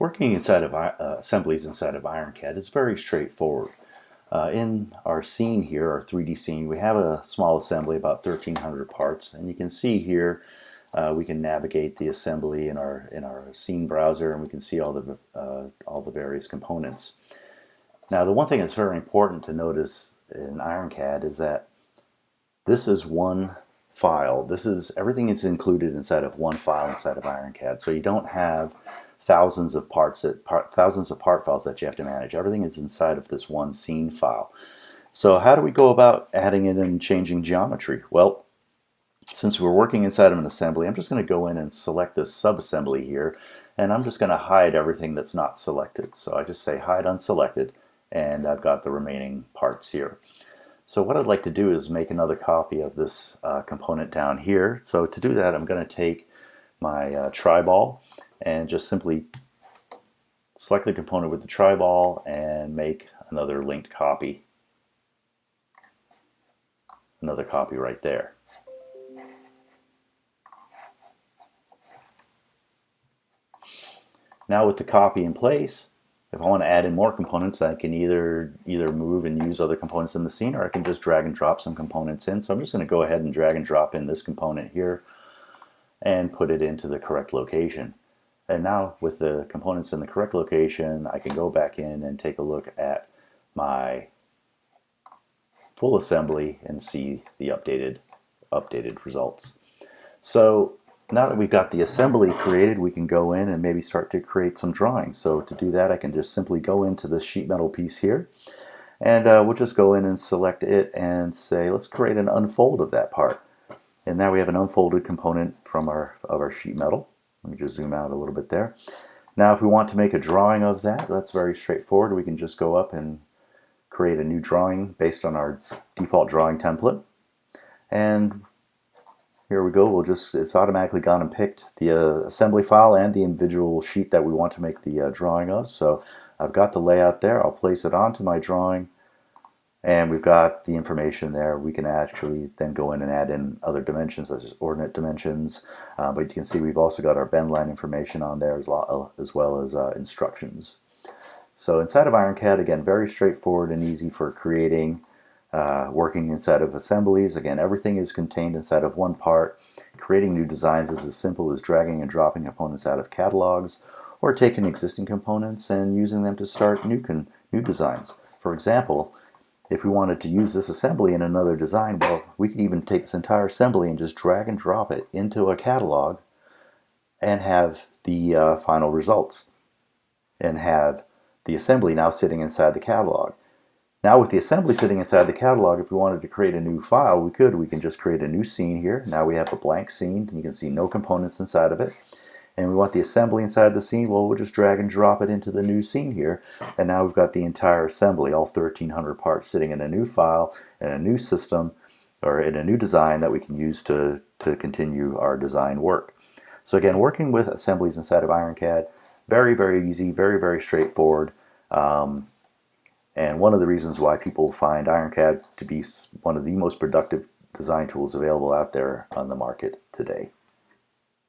Working inside of assemblies inside of IronCAD is very straightforward. In our scene here, our 3D scene, we have a small assembly, about 1,300 parts, and you can see here we can navigate the assembly in our scene browser, and we can see all the various components. Now, the one thing that's very important to notice in IronCAD is that this is one file. Everything is included inside of one file inside of IronCAD, so you don't have thousands of part files that you have to manage. Everything is inside of this one scene file. So how do we go about adding in and changing geometry? Well, since we're working inside of an assembly, I'm just going to go in and select this subassembly here, and I'm just going to hide everything that's not selected. So I just say hide unselected, and I've got the remaining parts here. So what I'd like to do is make another copy of this component down here. So to do that, I'm going to take my tri-ball and just simply select the component with the tri-ball and make another linked copy. Another copy right there. Now with the copy in place, if I want to add in more components, I can either move and use other components in the scene, or I can just drag and drop some components in. So I'm just going to go ahead and drag and drop in this component here and put it into the correct location. And now with the components in the correct location, I can go back in and take a look at my full assembly and see the updated results. So now that we've got the assembly created, we can go in and maybe start to create some drawings. So to do that, I can just simply go into this sheet metal piece here, and we'll just go in and select it and say, let's create an unfold of that part. And now we have an unfolded component from our sheet metal. Let me just zoom out a little bit there. Now if we want to make a drawing of that, that's very straightforward. We can just go up and create a new drawing based on our default drawing template. And here we go. It's automatically gone and picked the assembly file and the individual sheet that we want to make the drawing of. So I've got the layout there. I'll place it onto my drawing, and we've got the information there. We can actually then go in and add in other dimensions, such as ordinate dimensions. But you can see we've also got our bend line information on there as well as instructions. So inside of IronCAD, again, very straightforward and easy for creating, working inside of assemblies. Again, everything is contained inside of one part. Creating new designs is as simple as dragging and dropping components out of catalogs, or taking existing components and using them to start new designs. For example, if we wanted to use this assembly in another design, well, we could even take this entire assembly and just drag and drop it into a catalog and have the final results, and have the assembly now sitting inside the catalog. Now with the assembly sitting inside the catalog, if we wanted to create a new file, we can just create a new scene here. Now we have a blank scene, and you can see no components inside of it. And we want the assembly inside the scene, well, we'll just drag and drop it into the new scene here, and now we've got the entire assembly, all 1,300 parts, sitting in a new file, in a new system, or in a new design that we can use to continue our design work. So again, working with assemblies inside of IronCAD, very, very easy, very, very straightforward, and one of the reasons why people find IronCAD to be one of the most productive design tools available out there on the market today.